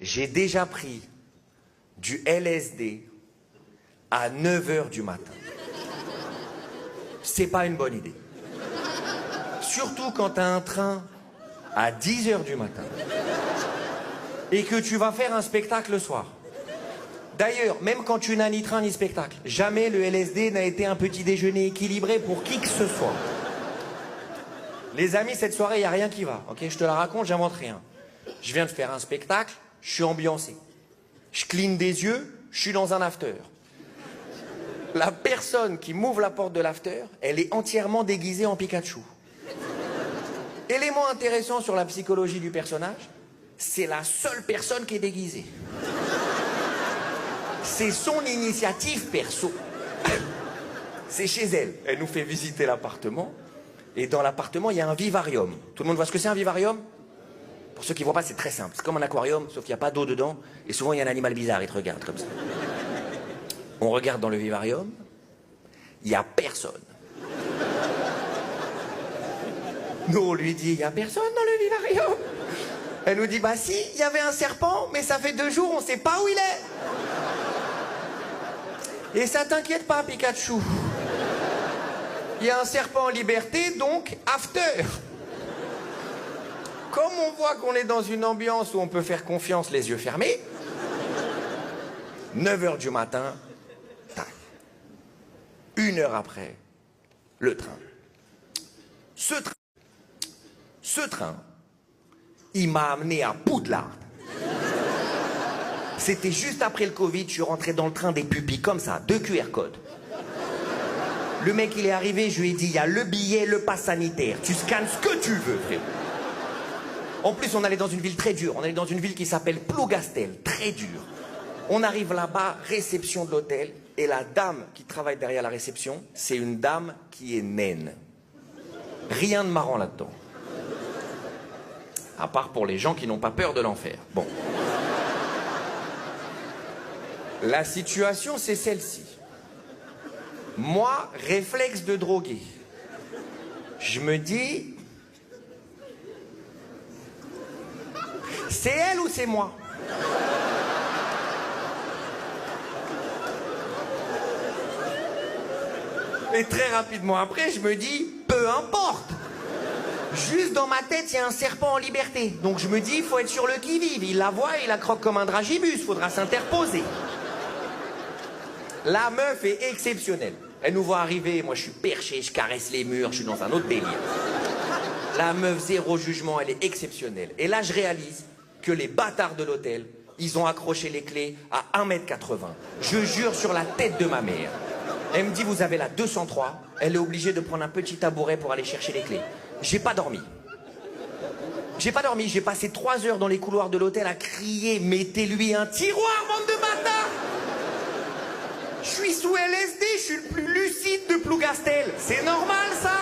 J'ai déjà pris du LSD à 9 h du matin. C'est pas une bonne idée. Surtout quand t'as un train à 10 h du matin et que tu vas faire un spectacle le soir. D'ailleurs, même quand tu n'as ni train ni spectacle, jamais le LSD n'a été un petit déjeuner équilibré pour qui que ce soit. Les amis, cette soirée, il n'y a rien qui va. Ok, je te la raconte, j'invente rien. Je viens de faire un spectacle, je suis ambiancé. Je cligne des yeux, je suis dans un after. La personne qui m'ouvre la porte de l'after, elle est entièrement déguisée en Pikachu. Élément intéressant sur la psychologie du personnage, c'est la seule personne qui est déguisée. C'est son initiative perso. C'est chez elle. Elle nous fait visiter l'appartement. Et dans l'appartement, il y a un vivarium. Tout le monde voit ce que c'est un vivarium? Pour ceux qui ne voient pas, c'est très simple. C'est comme un aquarium, sauf qu'il n'y a pas d'eau dedans. Et souvent, il y a un animal bizarre, il te regarde comme ça. On regarde dans le vivarium. Il n'y a personne. Nous, on lui dit, il n'y a personne dans le vivarium. Elle nous dit, bah si, il y avait un serpent, mais ça fait 2 jours, on ne sait pas où il est. Et ça t'inquiète pas, Pikachu. Il y a un serpent en liberté, donc after. Comme on voit qu'on est dans une ambiance où on peut faire confiance les yeux fermés, 9 h du matin, tac. 1 heure après, le train. Ce train, il m'a amené à Poudlard. C'était juste après le Covid, je suis rentré dans le train des pupilles comme ça, 2 QR codes. Le mec, il est arrivé, je lui ai dit, il y a le billet, le pass sanitaire. Tu scannes ce que tu veux, frère. En plus, on allait dans une ville très dure. On allait dans une ville qui s'appelle Plougastel, très dure. On arrive là-bas, réception de l'hôtel, et la dame qui travaille derrière la réception, c'est une dame qui est naine. Rien de marrant là-dedans. À part pour les gens qui n'ont pas peur de l'enfer. Bon. La situation, c'est celle-ci. Moi, réflexe de drogué. Je me dis... C'est elle ou c'est moi? Et très rapidement après, je me dis, peu importe. Juste dans ma tête, il y a un serpent en liberté. Donc je me dis, il faut être sur le qui-vive. Il la voit, il la croque comme un dragibus. Faudra s'interposer. La meuf est exceptionnelle. Elle nous voit arriver, moi je suis perché, je caresse les murs, je suis dans un autre délire. La meuf, zéro jugement, elle est exceptionnelle. Et là, je réalise que les bâtards de l'hôtel, ils ont accroché les clés à 1,80 m. Je jure sur la tête de ma mère. Elle me dit, vous avez la 203. Elle est obligée de prendre un petit tabouret pour aller chercher les clés. J'ai pas dormi. J'ai pas dormi. J'ai passé 3 heures dans les couloirs de l'hôtel à crier, mettez-lui un tiroir, bande de bâtards! Je suis sous LSD, je suis le plus lucide de Plougastel. C'est normal, ça?